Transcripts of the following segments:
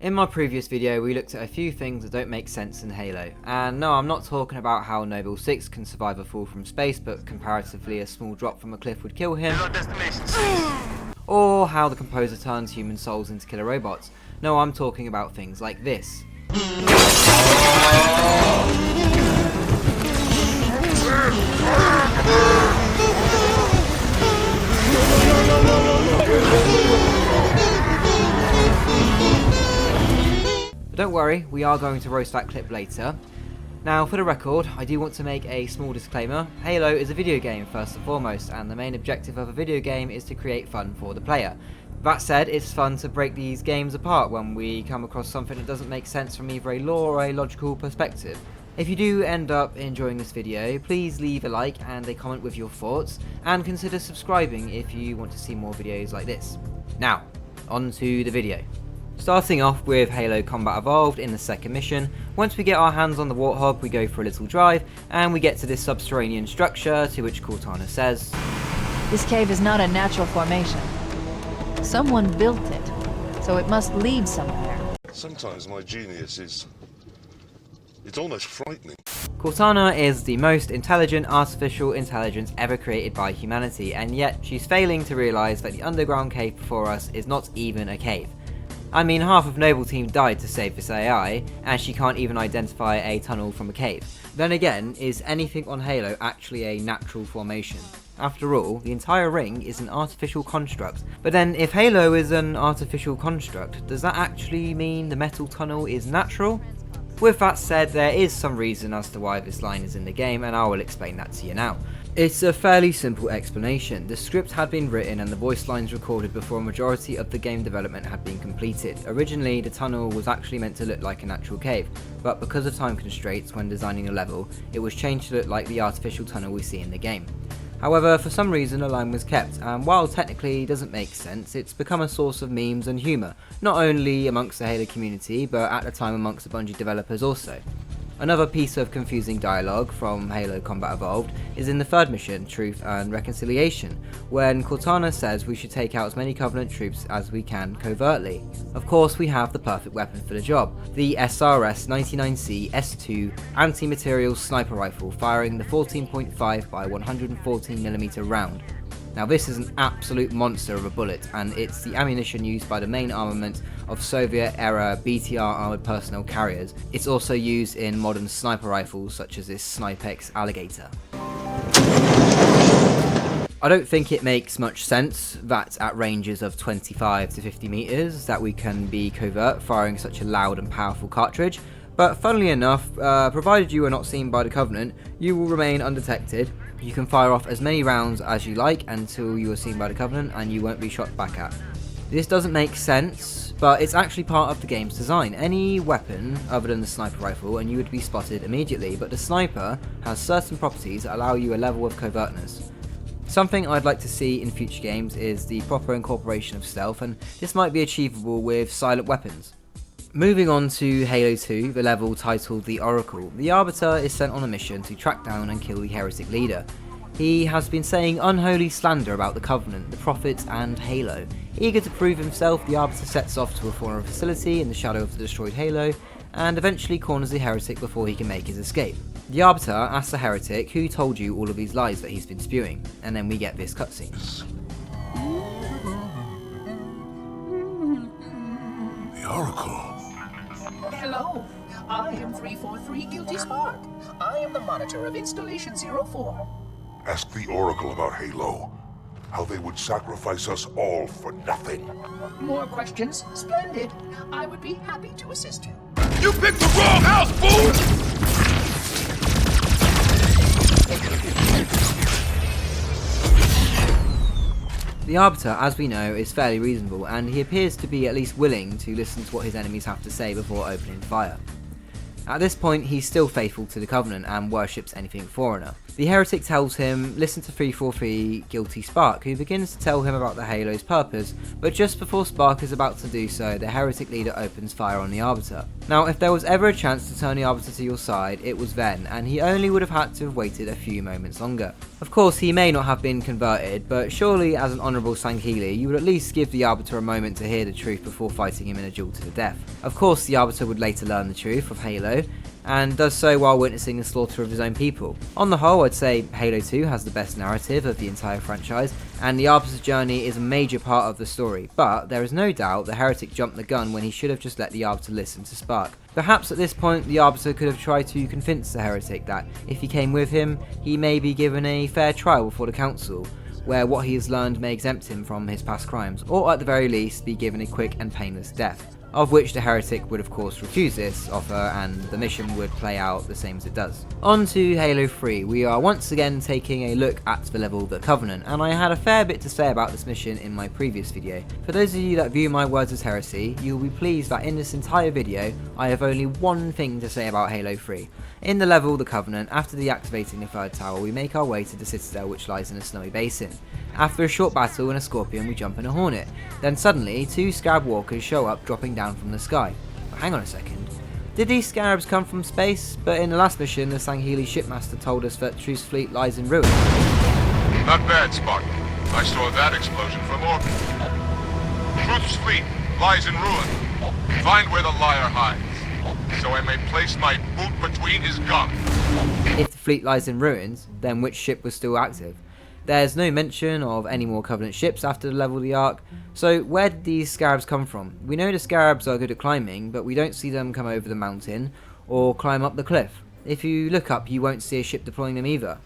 In my previous video we looked at a few things that don't make sense in Halo, and no, I'm not talking about how Noble 6 can survive a fall from space but comparatively a small drop from a cliff would kill him, or how the composer turns human souls into killer robots. No, I'm talking about things like this. But don't worry, we are going to roast that clip later. Now, for the record, I do want to make a small disclaimer. Halo is a video game first and foremost, and the main objective of a video game is to create fun for the player. That said, it's fun to break these games apart when we come across something that doesn't make sense from either a lore or a logical perspective. If you do end up enjoying this video, please leave a like and a comment with your thoughts, and consider subscribing if you want to see more videos like this. Now, on to the video. Starting off with Halo Combat Evolved in the second mission. Once we get our hands on the Warthog, we go for a little drive, and we get to this subterranean structure, to which Cortana says, "This cave is not a natural formation. Someone built it, so it must lead somewhere." Sometimes my genius is... it's almost frightening. Cortana is the most intelligent artificial intelligence ever created by humanity, and yet she's failing to realise that the underground cave before us is not even a cave. I mean, half of Noble Team died to save this AI, and she can't even identify a tunnel from a cave. Then again, is anything on Halo actually a natural formation? After all, the entire ring is an artificial construct. But then, if Halo is an artificial construct, does that actually mean the metal tunnel is natural? With that said, there is some reason as to why this line is in the game, and I will explain that to you now. It's a fairly simple explanation. The script had been written and the voice lines recorded before a majority of the game development had been completed. Originally, the tunnel was actually meant to look like a natural cave, but because of time constraints when designing the level, it was changed to look like the artificial tunnel we see in the game. However, for some reason the line was kept, and while technically doesn't make sense, it's become a source of memes and humour, not only amongst the Halo community, but at the time amongst the Bungie developers also. Another piece of confusing dialogue from Halo Combat Evolved is in the third mission, Truth and Reconciliation, when Cortana says we should take out as many Covenant troops as we can covertly. Of course, we have the perfect weapon for the job, the SRS-99C S2 anti-material sniper rifle firing the 14.5 by 114mm round. Now this is an absolute monster of a bullet, and it's the ammunition used by the main armament of Soviet-era BTR armoured personnel carriers. It's also used in modern sniper rifles such as this Snipex Alligator. I don't think it makes much sense that at ranges of 25 to 50 meters that we can be covert firing such a loud and powerful cartridge, but funnily enough, provided you are not seen by the Covenant, you will remain undetected. You can fire off as many rounds as you like until you are seen by the Covenant and you won't be shot back at. This doesn't make sense, but it's actually part of the game's design. Any weapon other than the sniper rifle and you would be spotted immediately, but the sniper has certain properties that allow you a level of covertness. Something I'd like to see in future games is the proper incorporation of stealth, and this might be achievable with silent weapons. Moving on to Halo 2, the level titled The Oracle. The Arbiter is sent on a mission to track down and kill the Heretic leader. He has been saying unholy slander about the Covenant, the Prophets, and Halo. Eager to prove himself, the Arbiter sets off to a former facility in the shadow of the destroyed Halo, and eventually corners the Heretic before he can make his escape. The Arbiter asks the Heretic who told you all of these lies that he's been spewing, and then we get this cutscene. The Oracle. Hello, I am 343 Guilty Spark. I am the monitor of Installation 04. Ask the Oracle about Halo. How they would sacrifice us all for nothing. More questions? Splendid. I would be happy to assist you. You picked the wrong house, fool! The Arbiter, as we know, is fairly reasonable, and he appears to be at least willing to listen to what his enemies have to say before opening fire. At this point, he's still faithful to the Covenant and worships anything foreigner. The Heretic tells him, listen to 343 Guilty Spark, who begins to tell him about the Halo's purpose, but just before Spark is about to do so, the Heretic leader opens fire on the Arbiter. Now, if there was ever a chance to turn the Arbiter to your side, it was then, and he only would have had to have waited a few moments longer. Of course, he may not have been converted, but surely as an honourable Sangheili, you would at least give the Arbiter a moment to hear the truth before fighting him in a duel to the death. Of course, the Arbiter would later learn the truth of Halo, and does so while witnessing the slaughter of his own people. On the whole, I'd say Halo 2 has the best narrative of the entire franchise, and the Arbiter's journey is a major part of the story, but there is no doubt the Heretic jumped the gun when he should have just let the Arbiter listen to Spark. Perhaps at this point the Arbiter could have tried to convince the Heretic that if he came with him, he may be given a fair trial before the Council, where what he has learned may exempt him from his past crimes, or at the very least be given a quick and painless death. Of which the Heretic would of course refuse this offer, and the mission would play out the same as it does. On to Halo 3, we are once again taking a look at the level The Covenant, and I had a fair bit to say about this mission in my previous video. For those of you that view my words as heresy, you will be pleased that in this entire video, I have only one thing to say about Halo 3. In the level The Covenant, after deactivating the third tower, we make our way to the Citadel, which lies in a snowy basin. After a short battle in a Scorpion, we jump in a Hornet. Then suddenly, 2 Scarab Walkers show up dropping down from the sky. But hang on a second. Did these Scarabs come from space? But in the last mission, the Sangheili shipmaster told us that Truth's fleet lies in ruin. Not bad, Spartan. I saw that explosion from orbit. Truth's fleet lies in ruin. Find where the liar hides, so I may place my boot between his gums. If the fleet lies in ruins, then which ship was still active? There's no mention of any more Covenant ships after the level of the Ark, so where did these Scarabs come from? We know the Scarabs are good at climbing, but we don't see them come over the mountain or climb up the cliff. If you look up, you won't see a ship deploying them either.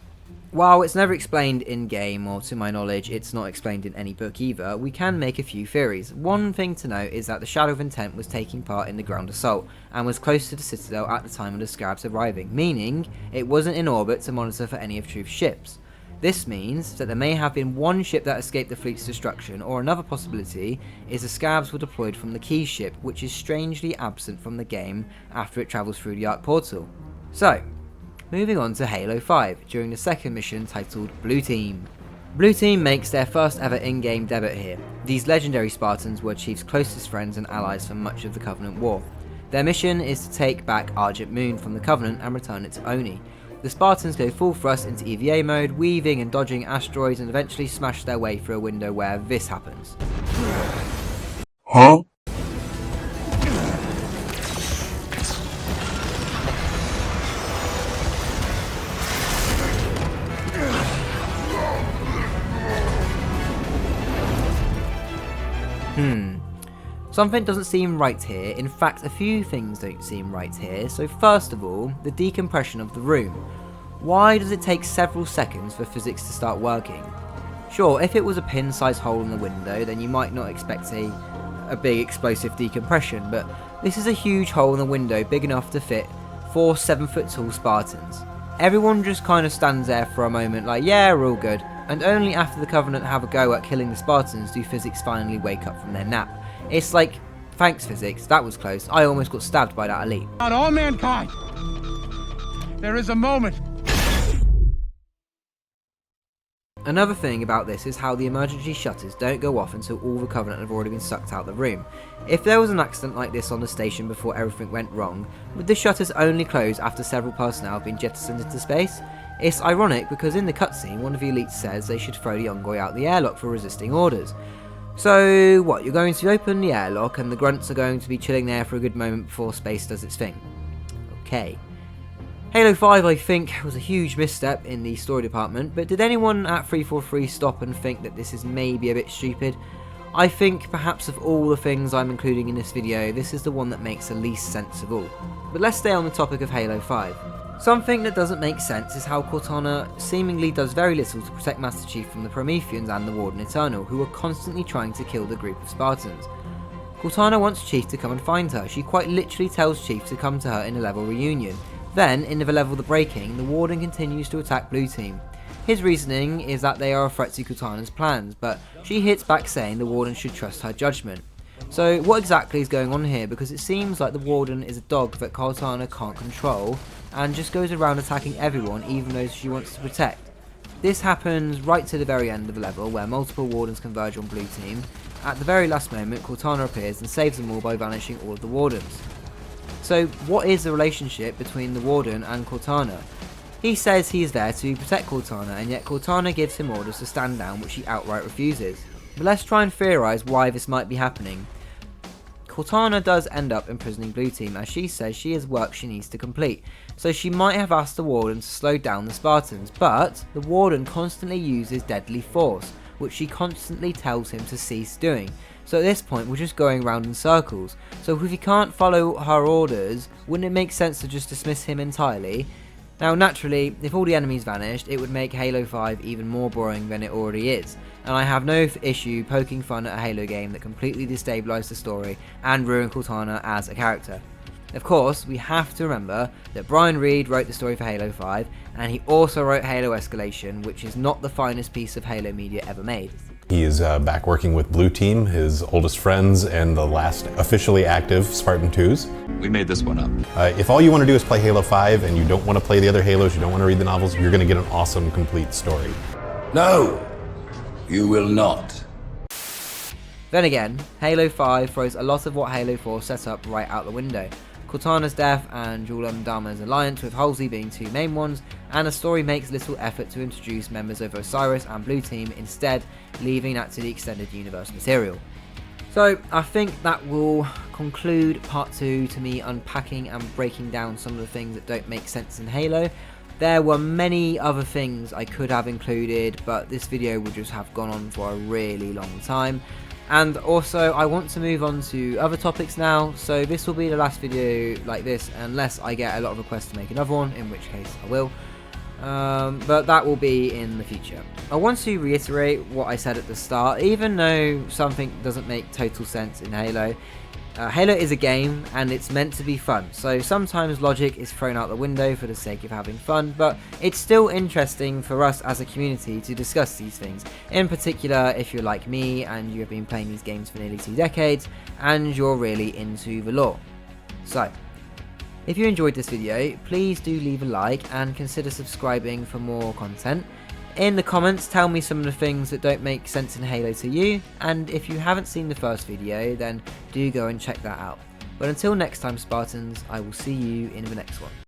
While it's never explained in-game, or to my knowledge it's not explained in any book either, we can make a few theories. One thing to note is that the Shadow of Intent was taking part in the ground assault, and was close to the Citadel at the time of the Scarabs arriving, meaning it wasn't in orbit to monitor for any of Truth's ships. This means that there may have been one ship that escaped the fleet's destruction, or another possibility is the Scarabs were deployed from the Key ship, which is strangely absent from the game after it travels through the Ark portal. So, moving on to Halo 5, during the second mission titled Blue Team. Blue Team makes their first ever in-game debut here. These legendary Spartans were Chief's closest friends and allies for much of the Covenant War. Their mission is to take back Argent Moon from the Covenant and return it to Oni. The Spartans go full thrust into EVA mode, weaving and dodging asteroids, and eventually smash their way through a window where this happens. Huh? Something doesn't seem right here. In fact, a few things don't seem right here. So first of all, the decompression of the room. Why does it take several seconds for physics to start working? Sure, if it was a pin-sized hole in the window, then you might not expect a big explosive decompression, but this is a huge hole in the window big enough to fit 4 7-foot-tall Spartans. Everyone just kind of stands there for a moment like, yeah, we're all good, and only after the Covenant have a go at killing the Spartans do physics finally wake up from their nap. It's like, thanks physics, that was close, I almost got stabbed by that elite. On all mankind, there is a moment. Another thing about this is how the emergency shutters don't go off until all the Covenant have already been sucked out the room. If there was an accident like this on the station before everything went wrong, would the shutters only close after several personnel have been jettisoned into space? It's ironic because in the cutscene one of the elites says they should throw the envoy out the airlock for resisting orders. So what, you're going to open the airlock and the grunts are going to be chilling there for a good moment before space does its thing? Okay. Halo 5 I think was a huge misstep in the story department, but did anyone at 343 stop and think that this is maybe a bit stupid? I think perhaps of all the things I'm including in this video, this is the one that makes the least sense of all. But let's stay on the topic of Halo 5. Something that doesn't make sense is how Cortana seemingly does very little to protect Master Chief from the Prometheans and the Warden Eternal, who are constantly trying to kill the group of Spartans. Cortana wants Chief to come and find her. She quite literally tells Chief to come to her in a level reunion. Then, in the level of the breaking, the Warden continues to attack Blue Team. His reasoning is that they are a threat to Cortana's plans, but she hits back saying the Warden should trust her judgment. So what exactly is going on here, because it seems like the Warden is a dog that Cortana can't control and just goes around attacking everyone even those she wants to protect. This happens right to the very end of the level where multiple Wardens converge on Blue Team. At the very last moment Cortana appears and saves them all by vanishing all of the Wardens. So what is the relationship between the Warden and Cortana? He says he is there to protect Cortana, and yet Cortana gives him orders to stand down, which he outright refuses. But let's try and theorise why this might be happening. Cortana does end up imprisoning Blue Team, as she says she has work she needs to complete, so she might have asked the Warden to slow down the Spartans, but the Warden constantly uses deadly force, which she constantly tells him to cease doing. So at this point we're just going round in circles, so if he can't follow her orders, wouldn't it make sense to just dismiss him entirely? Now naturally, if all the enemies vanished, it would make Halo 5 even more boring than it already is, and I have no issue poking fun at a Halo game that completely destabilised the story and ruined Cortana as a character. Of course, we have to remember that Brian Reed wrote the story for Halo 5, and he also wrote Halo Escalation, which is not the finest piece of Halo media ever made. He is back working with Blue Team, his oldest friends, and the last officially active Spartan 2s. We made this one up. If all you want to do is play Halo 5 and you don't want to play the other Halos, you don't want to read the novels, you're going to get an awesome, complete story. No, you will not. Then again, Halo 5 throws a lot of what Halo 4 set up right out the window. Cortana's death and Julam Dama's alliance with Halsey being two main ones, and the story makes little effort to introduce members of Osiris and Blue Team, instead leaving that to the extended universe material. So I think that will conclude part 2 to me unpacking and breaking down some of the things that don't make sense in Halo. There were many other things I could have included, but this video would just have gone on for a really long time. And also I want to move on to other topics now, so this will be the last video like this unless I get a lot of requests to make another one, in which case I will. But that will be in the future. I want to reiterate what I said at the start. Even though something doesn't make total sense in Halo, Halo is a game and it's meant to be fun, so sometimes logic is thrown out the window for the sake of having fun, but it's still interesting for us as a community to discuss these things, in particular if you're like me and you have been playing these games for nearly 2 decades and you're really into the lore. So, if you enjoyed this video, please do leave a like and consider subscribing for more content. In the comments, tell me some of the things that don't make sense in Halo to you, and if you haven't seen the first video, then do go and check that out. But until next time, Spartans, I will see you in the next one.